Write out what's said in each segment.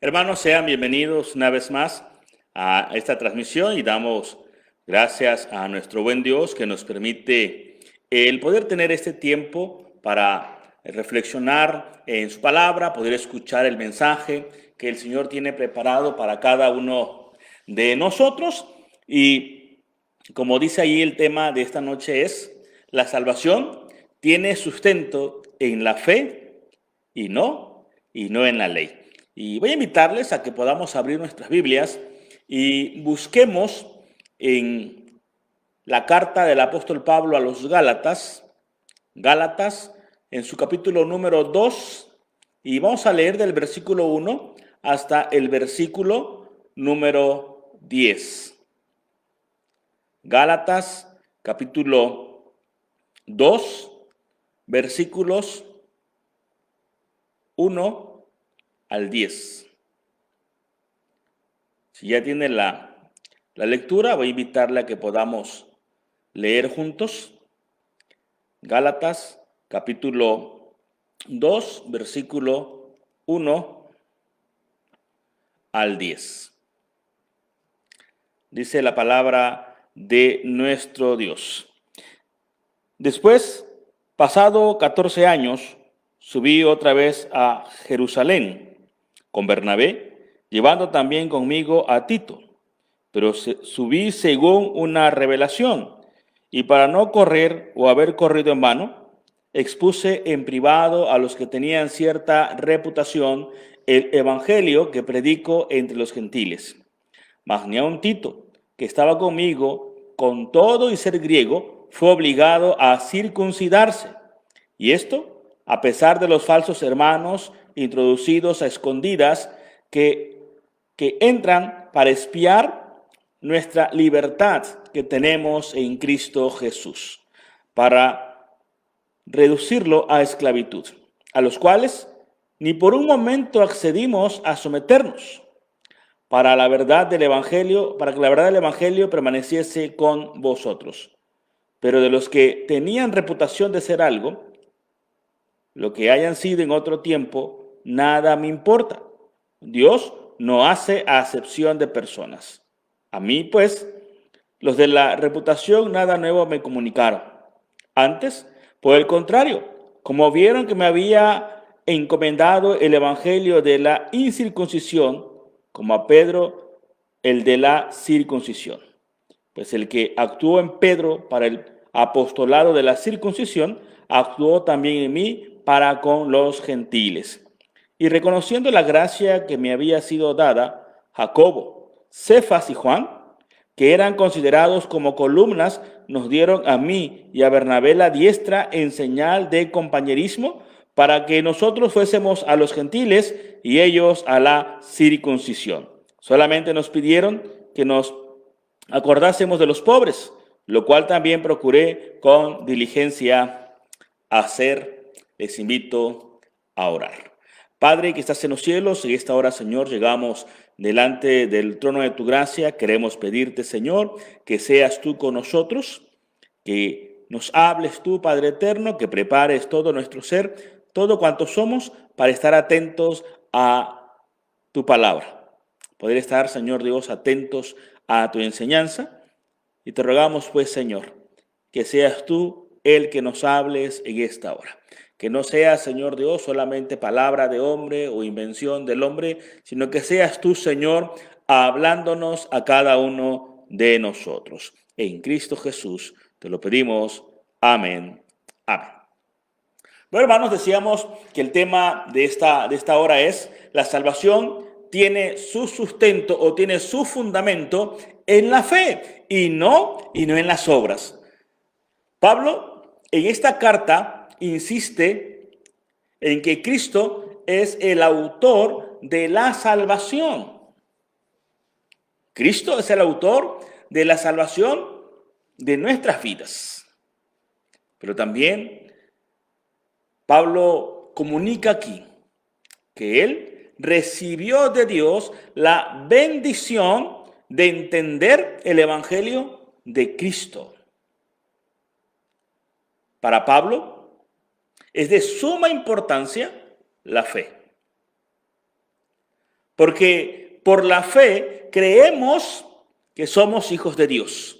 Hermanos, sean bienvenidos una vez más a esta transmisión y damos gracias a nuestro buen Dios que nos permite el poder tener este tiempo para reflexionar en su palabra, poder escuchar el mensaje que el Señor tiene preparado para cada uno de nosotros. Y como dice ahí, el tema de esta noche es: la salvación tiene sustento en la fe y no en la ley. Y voy a invitarles a que podamos abrir nuestras Biblias y busquemos en la carta del apóstol Pablo a los Gálatas, en su capítulo número 2, y vamos a leer del versículo 1 hasta el versículo número 10. Gálatas, capítulo 2, versículos 1 al 10. Si ya tiene la lectura, voy a invitarle a que podamos leer juntos. Gálatas, capítulo 2, versículo 1 al 10. Dice la palabra de nuestro Dios. Después, pasado 14 años, subí otra vez a Jerusalén con Bernabé, llevando también conmigo a Tito. Pero subí según una revelación, y para no correr o haber corrido en vano, expuse en privado a los que tenían cierta reputación el evangelio que predico entre los gentiles. Mas ni aun Tito, que estaba conmigo, con todo y ser griego, fue obligado a circuncidarse. Y esto, a pesar de los falsos hermanos introducidos a escondidas que entran para espiar nuestra libertad que tenemos en Cristo Jesús, para reducirlo a esclavitud, a los cuales ni por un momento accedimos a someternos, para la verdad del evangelio, para que la verdad del evangelio permaneciese con vosotros. Pero de los que tenían reputación de ser algo, lo que hayan sido en otro tiempo, nada me importa. Dios no hace acepción de personas. A mí, pues, los de la reputación nada nuevo me comunicaron. Antes, por el contrario, como vieron que me había encomendado el evangelio de la incircuncisión, como a Pedro el de la circuncisión. Pues el que actuó en Pedro para el apostolado de la circuncisión, actuó también en mí para con los gentiles. Y reconociendo la gracia que me había sido dada, Jacobo, Cefas y Juan, que eran considerados como columnas, nos dieron a mí y a Bernabé la diestra en señal de compañerismo, para que nosotros fuésemos a los gentiles y ellos a la circuncisión. Solamente nos pidieron que nos acordásemos de los pobres, lo cual también procuré con diligencia hacer. Les invito a orar. Padre que estás en los cielos, en esta hora, Señor, llegamos delante del trono de tu gracia. Queremos pedirte, Señor, que seas tú con nosotros, que nos hables tú, Padre eterno, que prepares todo nuestro ser, todo cuanto somos, para estar atentos a tu palabra. Poder estar, Señor Dios, atentos a tu enseñanza. Y te rogamos, pues, Señor, que seas tú el que nos hables en esta hora. Que no sea, Señor Dios, solamente palabra de hombre o invención del hombre, sino que seas tú, Señor, hablándonos a cada uno de nosotros. En Cristo Jesús te lo pedimos. Amén. Amén. Bueno, hermanos, decíamos que el tema de esta hora es: la salvación tiene su sustento o tiene su fundamento en la fe y no en las obras. Pablo en esta carta insiste en que Cristo es el autor de la salvación. Cristo es el autor de la salvación de nuestras vidas. Pero también Pablo comunica aquí que él recibió de Dios la bendición de entender el evangelio de Cristo. Para Pablo es de suma importancia la fe. Porque por la fe creemos que somos hijos de Dios,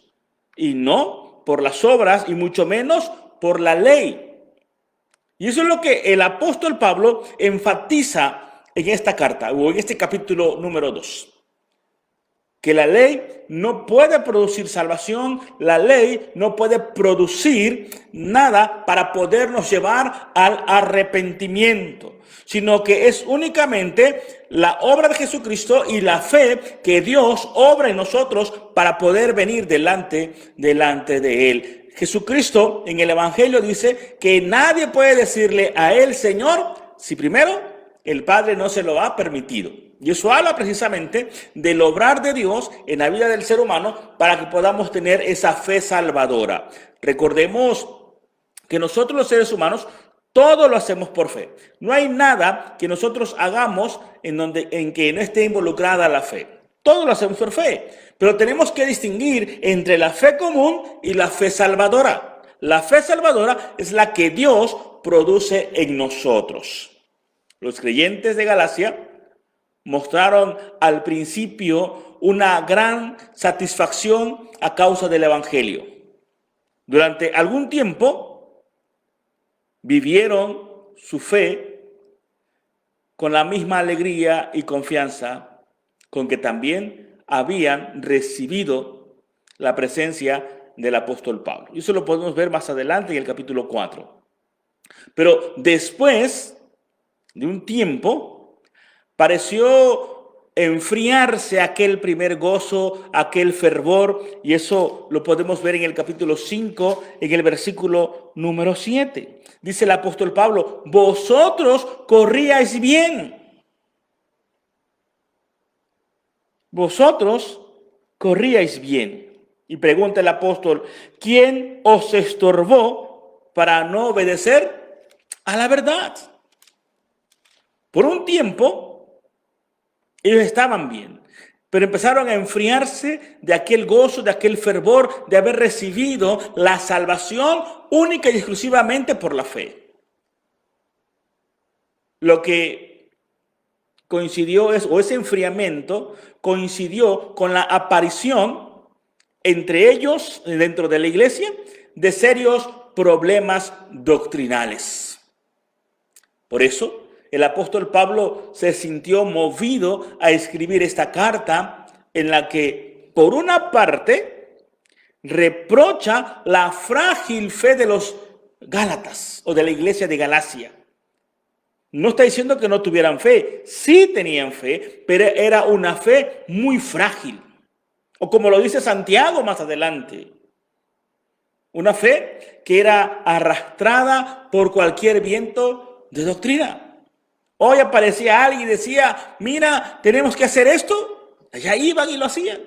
y no por las obras, y mucho menos por la ley. Y eso es lo que el apóstol Pablo enfatiza en esta carta, o en este capítulo número 2. Que la ley no puede producir salvación, la ley no puede producir nada para podernos llevar al arrepentimiento, sino que es únicamente la obra de Jesucristo y la fe que Dios obra en nosotros para poder venir delante de Él. Jesucristo en el Evangelio dice que nadie puede decirle a Él, Señor, si primero el Padre no se lo ha permitido. Y eso habla precisamente del obrar de Dios en la vida del ser humano para que podamos tener esa fe salvadora. Recordemos que nosotros los seres humanos todo lo hacemos por fe. No hay nada que nosotros hagamos en que no esté involucrada la fe. Todo lo hacemos por fe. Pero tenemos que distinguir entre la fe común y la fe salvadora. La fe salvadora es la que Dios produce en nosotros. Los creyentes de Galacia mostraron al principio una gran satisfacción a causa del Evangelio. Durante algún tiempo vivieron su fe con la misma alegría y confianza con que también habían recibido la presencia del apóstol Pablo. Y eso lo podemos ver más adelante en el capítulo 4. Pero después de un tiempo, pareció enfriarse aquel primer gozo, aquel fervor, y eso lo podemos ver en el capítulo 5, en el versículo número 7. Dice el apóstol Pablo, vosotros corríais bien. Vosotros corríais bien. Y pregunta el apóstol, ¿quién os estorbó para no obedecer a la verdad? Por un tiempo, ellos estaban bien, pero empezaron a enfriarse de aquel gozo, de aquel fervor, de haber recibido la salvación única y exclusivamente por la fe. Lo que coincidió ese enfriamiento coincidió con la aparición entre ellos, dentro de la iglesia, de serios problemas doctrinales. Por eso, el apóstol Pablo se sintió movido a escribir esta carta en la que, por una parte, reprocha la frágil fe de los Gálatas o de la iglesia de Galacia. No está diciendo que no tuvieran fe, sí tenían fe, pero era una fe muy frágil. O como lo dice Santiago más adelante, una fe que era arrastrada por cualquier viento de doctrina. Hoy aparecía alguien y decía, mira, tenemos que hacer esto. Allá iban y lo hacían.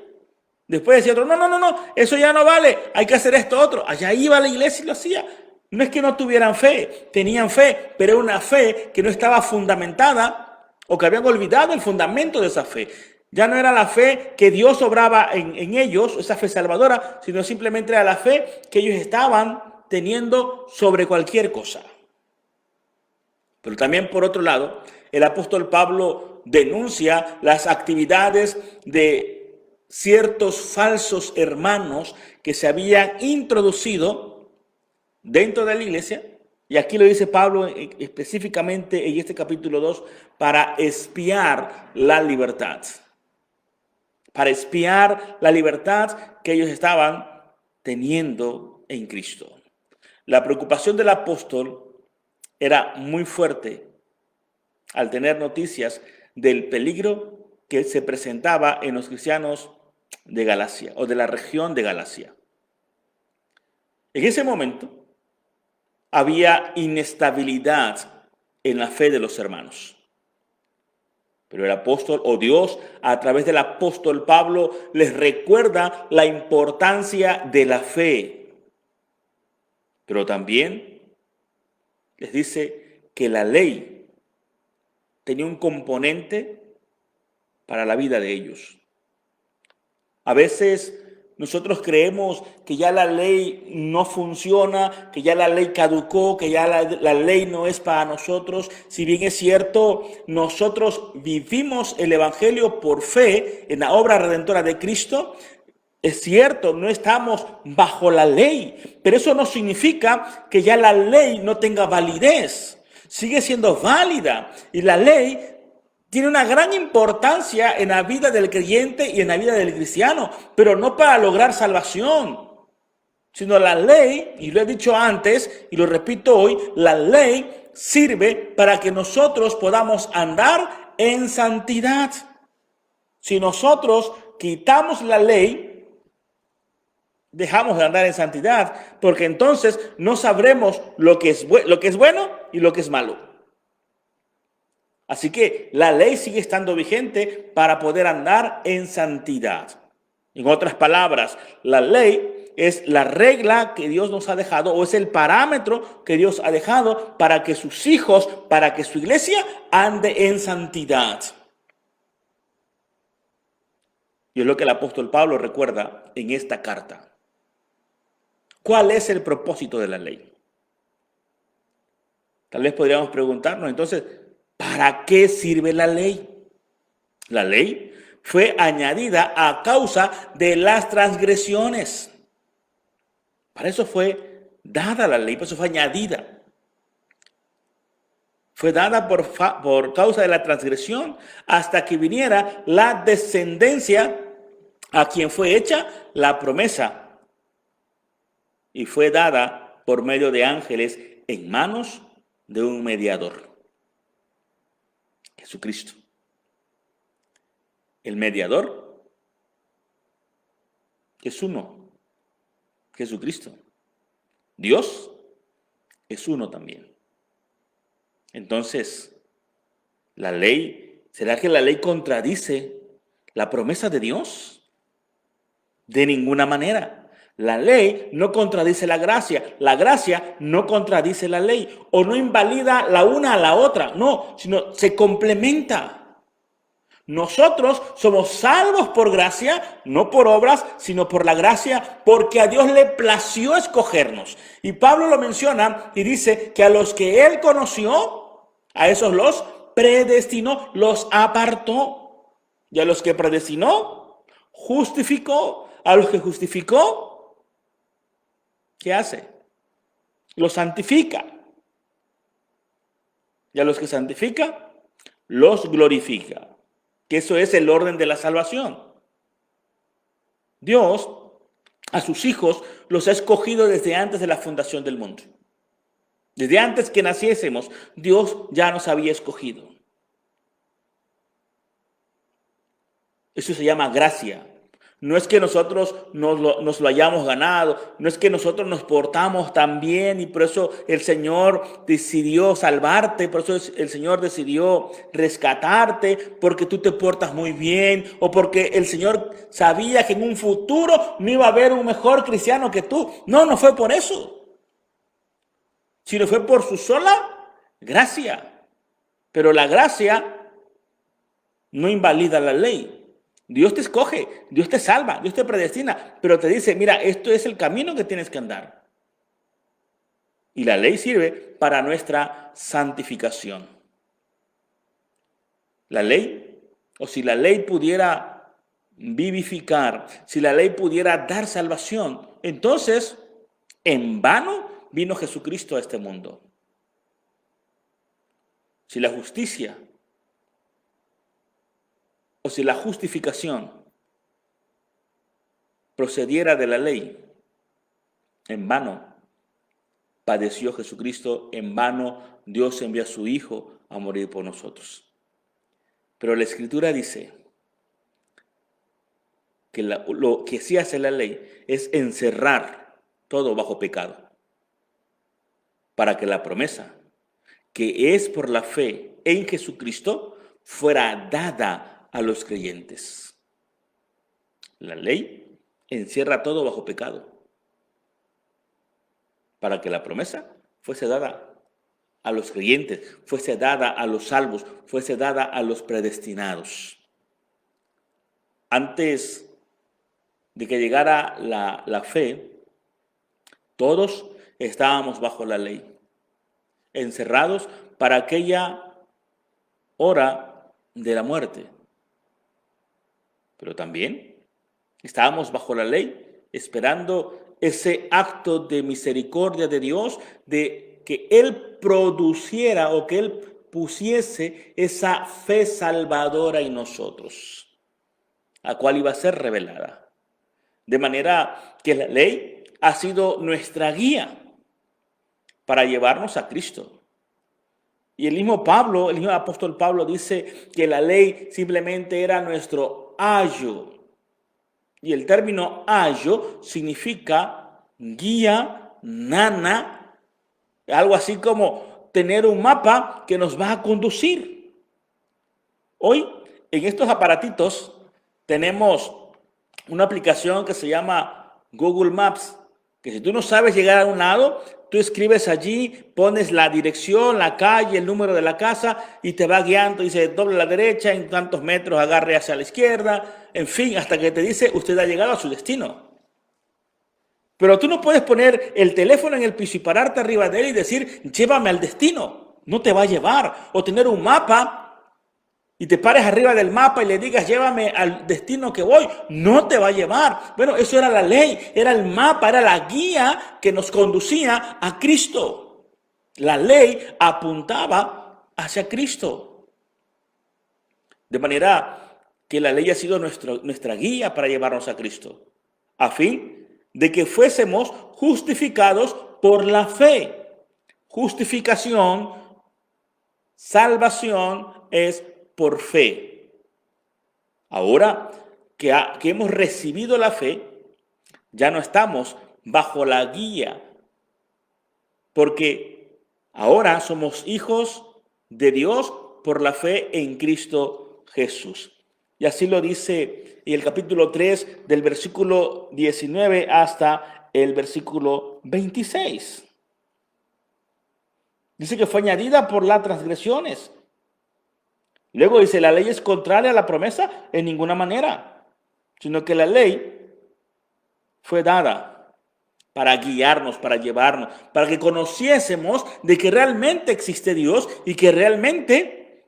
Después decía otro, no, eso ya no vale, hay que hacer esto otro. Allá iba a la iglesia y lo hacía. No es que no tuvieran fe, tenían fe, pero era una fe que no estaba fundamentada o que habían olvidado el fundamento de esa fe. Ya no era la fe que Dios obraba en ellos, esa fe salvadora, sino simplemente era la fe que ellos estaban teniendo sobre cualquier cosa. Pero también, por otro lado, el apóstol Pablo denuncia las actividades de ciertos falsos hermanos que se habían introducido dentro de la iglesia, y aquí lo dice Pablo específicamente en este capítulo 2, para espiar la libertad. Para espiar la libertad que ellos estaban teniendo en Cristo. La preocupación del apóstol era muy fuerte al tener noticias del peligro que se presentaba en los cristianos de Galacia o de la región de Galacia. En ese momento había inestabilidad en la fe de los hermanos. Pero el apóstol o Dios, a través del apóstol Pablo, les recuerda la importancia de la fe. Pero también les dice que la ley tenía un componente para la vida de ellos. A veces Nosotros creemos que ya la ley no funciona, que ya la ley caducó, que ya la ley no es para nosotros. Si bien es cierto, nosotros vivimos el Evangelio por fe en la obra redentora de Cristo. Es cierto, no estamos bajo la ley, pero eso no significa que ya la ley no tenga validez. Sigue siendo válida y la ley tiene una gran importancia en la vida del creyente y en la vida del cristiano, pero no para lograr salvación, sino la ley, y lo he dicho antes y lo repito hoy, la ley sirve para que nosotros podamos andar en santidad. Si nosotros quitamos la ley, dejamos de andar en santidad, porque entonces no sabremos lo que es bueno y lo que es malo. Así que la ley sigue estando vigente para poder andar en santidad. En otras palabras, la ley es la regla que Dios nos ha dejado o es el parámetro que Dios ha dejado para que sus hijos, para que su iglesia ande en santidad. Y es lo que el apóstol Pablo recuerda en esta carta. ¿Cuál es el propósito de la ley? Tal vez podríamos preguntarnos entonces, ¿para qué sirve la ley? La ley fue añadida a causa de las transgresiones. Para eso fue dada la ley, por eso fue añadida. Fue dada por causa de la transgresión hasta que viniera la descendencia a quien fue hecha la promesa. Y fue dada por medio de ángeles en manos de un mediador. Jesucristo. El mediador es uno, Jesucristo. Dios es uno también. Entonces, la ley, ¿será que la ley contradice la promesa de Dios? De ninguna manera. La ley no contradice la gracia no contradice la ley, o no invalida la una a la otra, no, sino se complementa. Nosotros somos salvos por gracia, no por obras, sino por la gracia, porque a Dios le plació escogernos. Y Pablo lo menciona y dice que a los que él conoció, a esos los predestinó, los apartó. Y a los que predestinó, justificó. A los que justificó, ¿qué hace? Los santifica. Y a los que santifica, los glorifica. Que eso es el orden de la salvación. Dios a sus hijos los ha escogido desde antes de la fundación del mundo. Desde antes que naciésemos, Dios ya nos había escogido. Eso se llama gracia. No es que nosotros nos lo hayamos ganado, no es que nosotros nos portamos tan bien y por eso el Señor decidió salvarte, por eso el Señor decidió rescatarte, porque tú te portas muy bien o porque el Señor sabía que en un futuro no iba a haber un mejor cristiano que tú. No, no fue por eso, sino fue por su sola gracia. Pero la gracia no invalida la ley. Dios te escoge, Dios te salva, Dios te predestina, pero te dice, mira, esto es el camino que tienes que andar. Y la ley sirve para nuestra santificación. La ley, o si la ley pudiera vivificar, si la ley pudiera dar salvación, entonces, en vano vino Jesucristo a este mundo. Si la justicia o si la justificación procediera de la ley, en vano padeció Jesucristo, en vano Dios envió a su Hijo a morir por nosotros. Pero la Escritura dice que lo que sí hace la ley es encerrar todo bajo pecado, para que la promesa, que es por la fe en Jesucristo, fuera dada a los creyentes. La ley encierra todo bajo pecado, para que la promesa fuese dada a los creyentes, fuese dada a los salvos, fuese dada a los predestinados. Antes de que llegara la fe, todos estábamos bajo la ley, encerrados para aquella hora de la muerte. Pero también estábamos bajo la ley, esperando ese acto de misericordia de Dios, de que Él produciera o que Él pusiese esa fe salvadora en nosotros, la cual iba a ser revelada. De manera que la ley ha sido nuestra guía para llevarnos a Cristo. Y el mismo apóstol Pablo dice que la ley simplemente era nuestro ayo. Y el término ayo significa guía, nana, algo así como tener un mapa que nos va a conducir. Hoy, en estos aparatitos, tenemos una aplicación que se llama Google Maps, que si tú no sabes llegar a un lado, tú escribes allí, pones la dirección, la calle, el número de la casa y te va guiando. Dice, doble a la derecha, en tantos metros agarre hacia la izquierda, en fin, hasta que te dice, usted ha llegado a su destino. Pero tú no puedes poner el teléfono en el piso y pararte arriba de él y decir, llévame al destino. No te va a llevar. O tener un mapa y te pares arriba del mapa y le digas, llévame al destino que voy, no te va a llevar. Bueno, eso era la ley, era el mapa, era la guía que nos conducía a Cristo. La ley apuntaba hacia Cristo. De manera que la ley ha sido nuestra guía para llevarnos a Cristo, a fin de que fuésemos justificados por la fe. Justificación, salvación es por fe. Ahora que hemos recibido la fe, ya no estamos bajo la guía, porque ahora somos hijos de Dios por la fe en Cristo Jesús. Y así lo dice en el capítulo 3 del versículo 19 hasta el versículo 26. Dice que fue añadida por las transgresiones. Luego dice, la ley es contraria a la promesa en ninguna manera, sino que la ley fue dada para guiarnos, para llevarnos, para que conociésemos de que realmente existe Dios y que realmente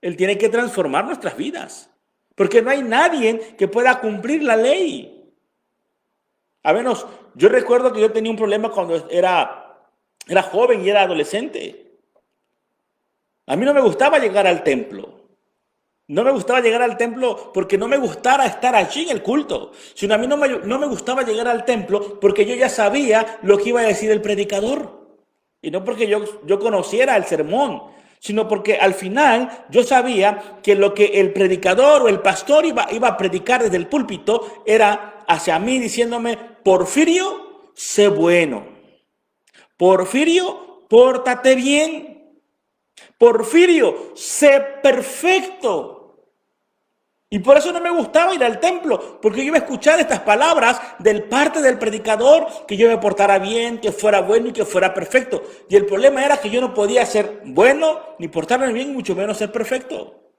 Él tiene que transformar nuestras vidas. Porque no hay nadie que pueda cumplir la ley. A menos, yo recuerdo que yo tenía un problema cuando era joven y era adolescente. A mí no me gustaba llegar al templo. No me gustaba llegar al templo porque no me gustara estar allí en el culto. Sino a mí no me gustaba llegar al templo porque yo ya sabía lo que iba a decir el predicador. Y no porque yo conociera el sermón, sino porque al final yo sabía que lo que el predicador o el pastor iba a predicar desde el púlpito era hacia mí diciéndome, Porfirio, sé bueno. Porfirio, pórtate bien. Porfirio, sé perfecto. Y por eso no me gustaba ir al templo, porque yo iba a escuchar estas palabras del parte del predicador, que yo me portara bien, que fuera bueno y que fuera perfecto. Y el problema era que yo no podía ser bueno, ni portarme bien, mucho menos ser perfecto.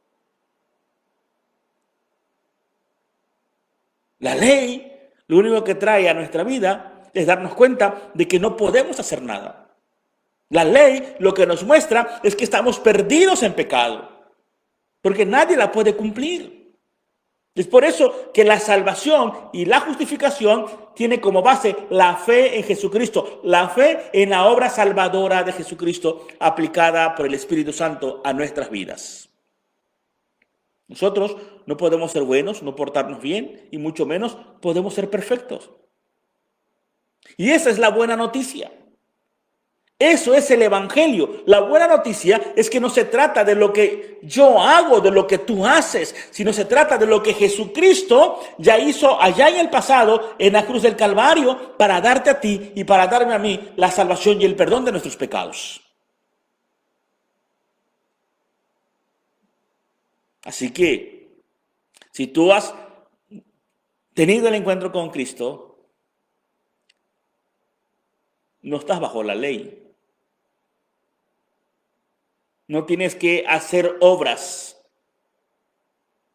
La ley, lo único que trae a nuestra vida es darnos cuenta de que no podemos hacer nada. La ley lo que nos muestra es que estamos perdidos en pecado, porque nadie la puede cumplir. Es por eso que la salvación y la justificación tiene como base la fe en Jesucristo, la fe en la obra salvadora de Jesucristo aplicada por el Espíritu Santo a nuestras vidas. Nosotros no podemos ser buenos, no portarnos bien y mucho menos podemos ser perfectos. Y esa es la buena noticia. Eso es el evangelio. La buena noticia es que no se trata de lo que yo hago, de lo que tú haces, sino se trata de lo que Jesucristo ya hizo allá en el pasado, en la cruz del Calvario, para darte a ti y para darme a mí la salvación y el perdón de nuestros pecados. Así que, si tú has tenido el encuentro con Cristo, no estás bajo la ley. No tienes que hacer obras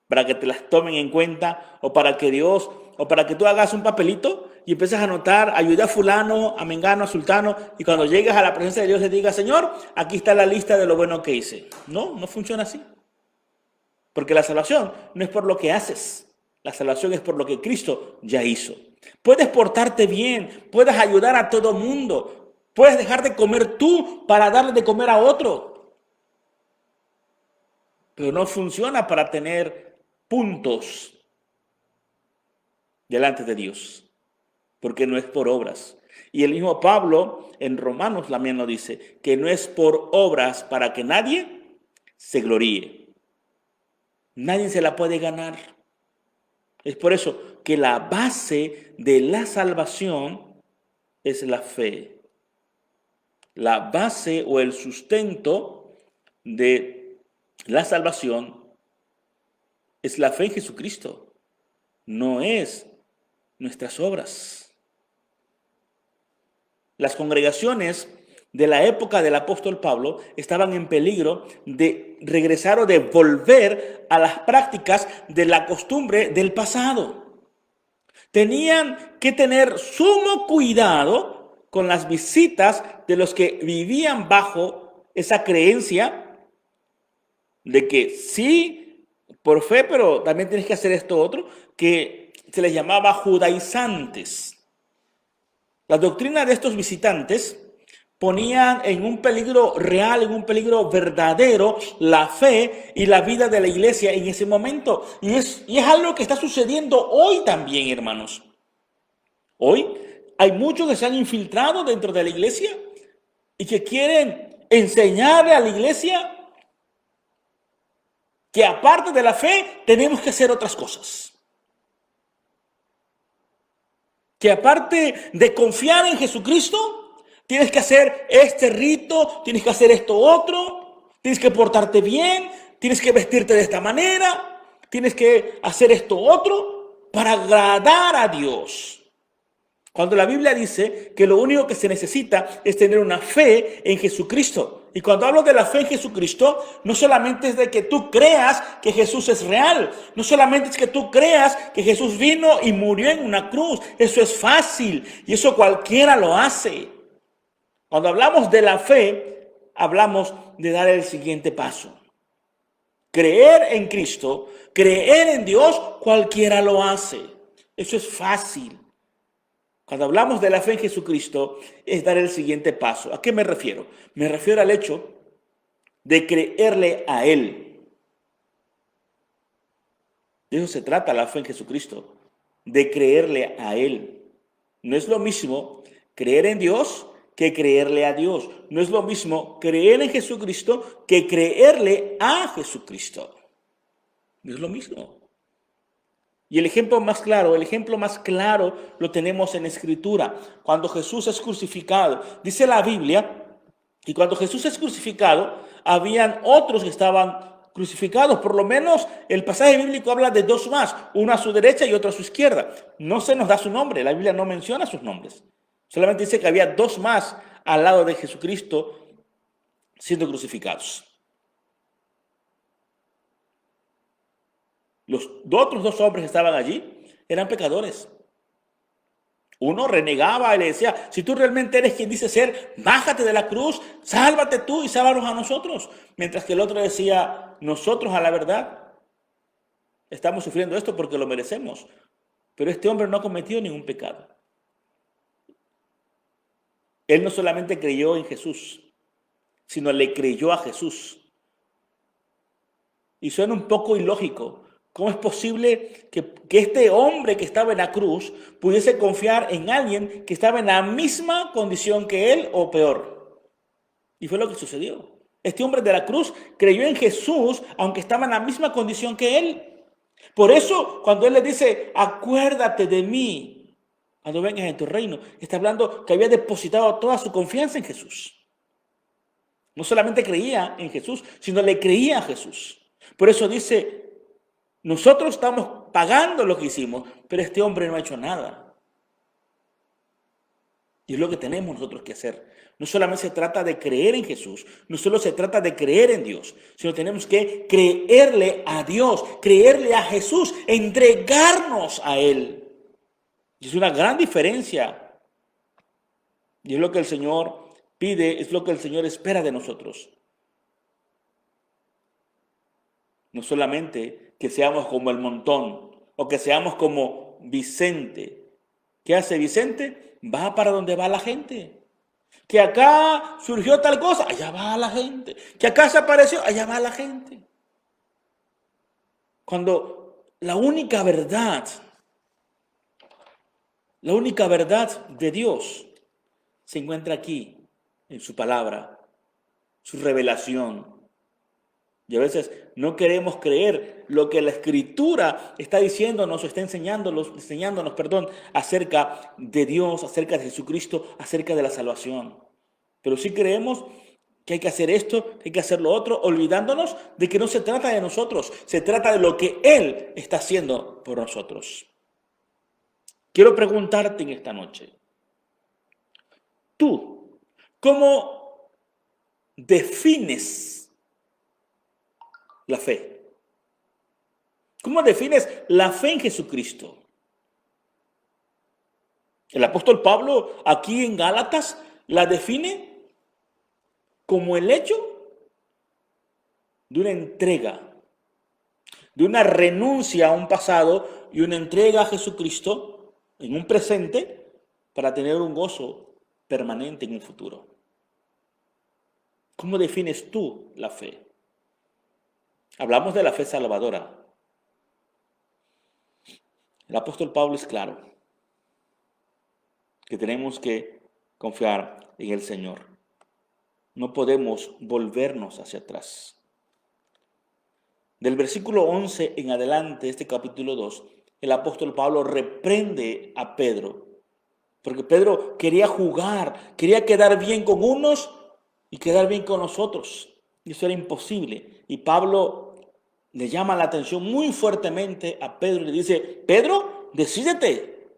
para que te las tomen en cuenta o para que Dios o para que tú hagas un papelito y empieces a anotar, ayuda a fulano, a mengano, a sultano, y cuando llegues a la presencia de Dios le digas, Señor, aquí está la lista de lo bueno que hice. No, no funciona así. Porque la salvación no es por lo que haces, la salvación es por lo que Cristo ya hizo. Puedes portarte bien, puedes ayudar a todo mundo, puedes dejar de comer tú para darle de comer a otro. Pero no funciona para tener puntos delante de Dios, porque no es por obras. Y el mismo Pablo en Romanos también lo dice, que no es por obras para que nadie se gloríe. Nadie se la puede ganar. Es por eso que la base de la salvación es la fe. La base o el sustento de la salvación es la fe en Jesucristo. No es nuestras obras. Las congregaciones de la época del apóstol Pablo estaban en peligro de regresar o de volver a las prácticas de la costumbre del pasado. Tenían que tener sumo cuidado con las visitas de los que vivían bajo esa creencia de que sí, por fe, pero también tienes que hacer esto otro, que se les llamaba judaizantes. La doctrina de estos visitantes ponían en un peligro real, en un peligro verdadero, la fe y la vida de la iglesia en ese momento. Y es algo que está sucediendo hoy también, hermanos. Hoy hay muchos que se han infiltrado dentro de la iglesia y que quieren enseñarle a la iglesia que aparte de la fe tenemos que hacer otras cosas. Que aparte de confiar en Jesucristo, tienes que hacer este rito, tienes que hacer esto otro, tienes que portarte bien, tienes que vestirte de esta manera, tienes que hacer esto otro para agradar a Dios. Cuando la Biblia dice que lo único que se necesita es tener una fe en Jesucristo. Y cuando hablo de la fe en Jesucristo, no solamente es de que tú creas que Jesús es real. No solamente es que tú creas que Jesús vino y murió en una cruz. Eso es fácil y eso cualquiera lo hace. Cuando hablamos de la fe, hablamos de dar el siguiente paso. Creer en Cristo, creer en Dios, cualquiera lo hace. Eso es fácil. Cuando hablamos de la fe en Jesucristo, es dar el siguiente paso. ¿A qué me refiero? Me refiero al hecho de creerle a Él. De eso se trata la fe en Jesucristo, de creerle a Él. No es lo mismo creer en Dios que creerle a Dios. No es lo mismo creer en Jesucristo que creerle a Jesucristo. No es lo mismo. Y el ejemplo más claro lo tenemos en Escritura. Cuando Jesús es crucificado, dice la Biblia, y cuando Jesús es crucificado, habían otros que estaban crucificados. Por lo menos el pasaje bíblico habla de dos más, uno a su derecha y otro a su izquierda. No se nos da su nombre, la Biblia no menciona sus nombres. Solamente dice que había dos más al lado de Jesucristo siendo crucificados. Los otros dos hombres que estaban allí eran pecadores. Uno renegaba y le decía, si tú realmente eres quien dice ser, bájate de la cruz, sálvate tú y sálvanos a nosotros. Mientras que el otro decía, nosotros a la verdad estamos sufriendo esto porque lo merecemos. Pero este hombre no ha cometido ningún pecado. Él no solamente creyó en Jesús, sino le creyó a Jesús. Y suena un poco ilógico. ¿Cómo es posible que este hombre que estaba en la cruz pudiese confiar en alguien que estaba en la misma condición que él o peor? Y fue lo que sucedió. Este hombre de la cruz creyó en Jesús aunque estaba en la misma condición que él. Por eso cuando él le dice, acuérdate de mí cuando vengas en tu reino, está hablando que había depositado toda su confianza en Jesús. No solamente creía en Jesús, sino le creía a Jesús. Por eso dice, nosotros estamos pagando lo que hicimos, pero este hombre no ha hecho nada. Y es lo que tenemos nosotros que hacer. No solamente se trata de creer en Jesús, no solo se trata de creer en Dios, sino tenemos que creerle a Dios, creerle a Jesús, entregarnos a Él. Y es una gran diferencia. Y es lo que el Señor pide, es lo que el Señor espera de nosotros. No solamente que seamos como el montón o que seamos como Vicente. ¿Qué hace Vicente? Va para donde va la gente. Que acá surgió tal cosa, allá va la gente. Que acá se apareció, allá va la gente. Cuando la única verdad de Dios se encuentra aquí, en su palabra, su revelación. Y a veces no queremos creer lo que la Escritura está diciéndonos o está enseñándonos, acerca de Dios, acerca de Jesucristo, acerca de la salvación. Pero sí creemos que hay que hacer esto, que hay que hacer lo otro, olvidándonos de que no se trata de nosotros, se trata de lo que Él está haciendo por nosotros. Quiero preguntarte en esta noche, tú, ¿cómo defines la fe? ¿Cómo defines la fe en Jesucristo? El apóstol Pablo aquí en Gálatas la define como el hecho de una entrega, de una renuncia a un pasado y una entrega a Jesucristo en un presente para tener un gozo permanente en un futuro. ¿Cómo defines tú la fe? Hablamos de la fe salvadora. El apóstol Pablo es claro que tenemos que confiar en el Señor. No podemos volvernos hacia atrás. Del versículo 11 en adelante, este capítulo 2, el apóstol Pablo reprende a Pedro, porque Pedro quería jugar, quería quedar bien con unos y quedar bien con los otros. Y eso era imposible. Y Pablo le llama la atención muy fuertemente a Pedro y le dice, Pedro, decídete.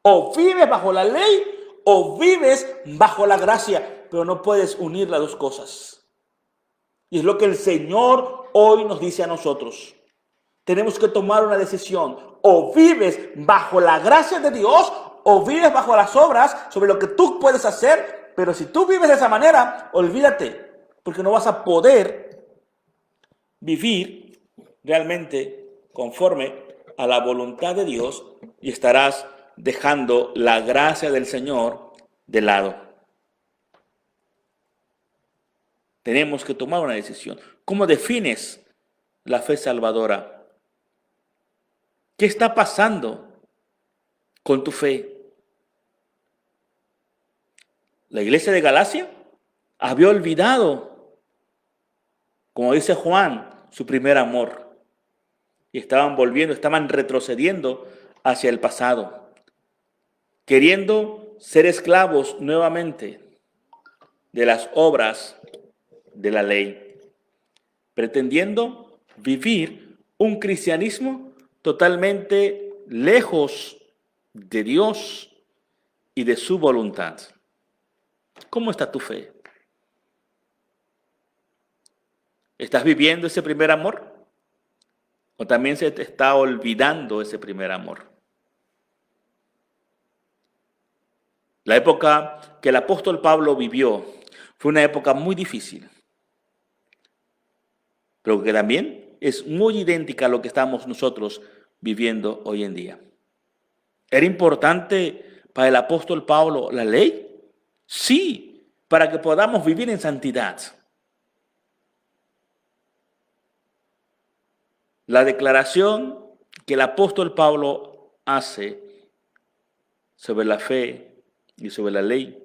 O vives bajo la ley o vives bajo la gracia, pero no puedes unir las dos cosas. Y es lo que el Señor hoy nos dice a nosotros. Tenemos que tomar una decisión. O vives bajo la gracia de Dios o vives bajo las obras sobre lo que tú puedes hacer. Pero si tú vives de esa manera, olvídate, porque no vas a poder vivir realmente conforme a la voluntad de Dios y estarás dejando la gracia del Señor de lado. Tenemos que tomar una decisión. ¿Cómo defines la fe salvadora? ¿Qué está pasando con tu fe? La iglesia de Galacia había olvidado, como dice Juan, su primer amor. Y estaban retrocediendo hacia el pasado, queriendo ser esclavos nuevamente de las obras de la ley, pretendiendo vivir un cristianismo totalmente lejos de Dios y de su voluntad. ¿Cómo está tu fe? ¿Estás viviendo ese primer amor? ¿O también se te está olvidando ese primer amor? La época que el apóstol Pablo vivió fue una época muy difícil, pero que también es muy idéntica a lo que estamos nosotros viviendo hoy en día. ¿Era importante para el apóstol Pablo la ley? Sí, para que podamos vivir en santidad. La declaración que el apóstol Pablo hace sobre la fe y sobre la ley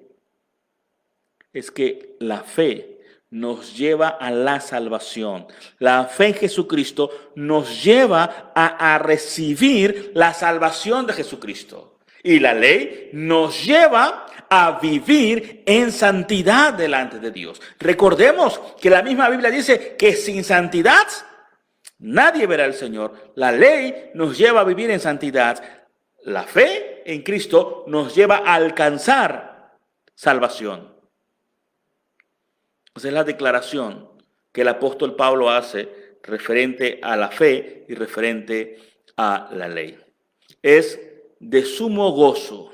es que la fe nos lleva a la salvación. La fe en Jesucristo nos lleva a recibir la salvación de Jesucristo. Y la ley nos lleva a vivir en santidad delante de Dios. Recordemos que la misma Biblia dice que sin santidad nadie verá al Señor. La ley nos lleva a vivir en santidad. La fe en Cristo nos lleva a alcanzar salvación. Esa es la declaración que el apóstol Pablo hace referente a la fe y referente a la ley. Es de sumo gozo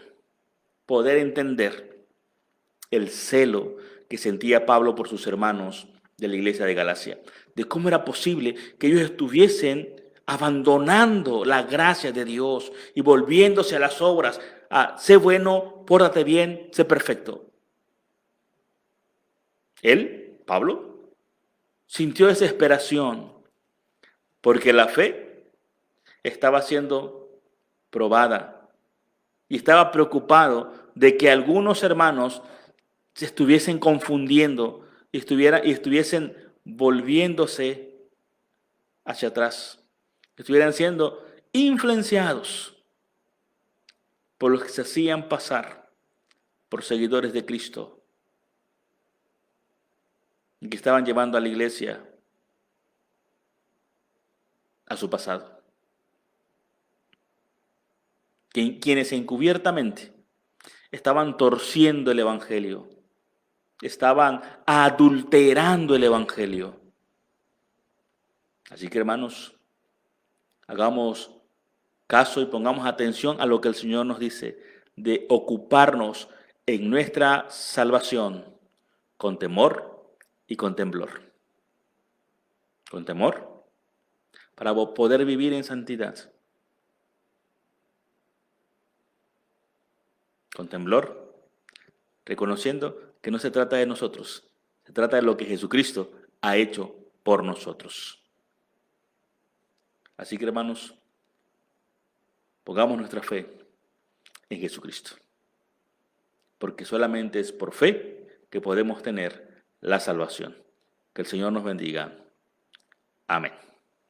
poder entender el celo que sentía Pablo por sus hermanos de la iglesia de Galacia, de cómo era posible que ellos estuviesen abandonando la gracia de Dios y volviéndose a las obras, a sé bueno, pórtate bien, sé perfecto. Él, Pablo, sintió desesperación porque la fe estaba siendo probada y estaba preocupado de que algunos hermanos se estuviesen confundiendo y estuviesen volviéndose hacia atrás, estuvieran siendo influenciados por los que se hacían pasar por seguidores de Cristo y que estaban llevando a la iglesia a su pasado. Quienes encubiertamente estaban torciendo el evangelio, estaban adulterando el evangelio. Así que, hermanos, hagamos caso y pongamos atención a lo que el Señor nos dice, de ocuparnos en nuestra salvación con temor y con temblor. Con temor, para poder vivir en santidad. Con temblor, reconociendo que no se trata de nosotros, se trata de lo que Jesucristo ha hecho por nosotros. Así que, hermanos, pongamos nuestra fe en Jesucristo, porque solamente es por fe que podemos tener la salvación. Que el Señor nos bendiga. Amén.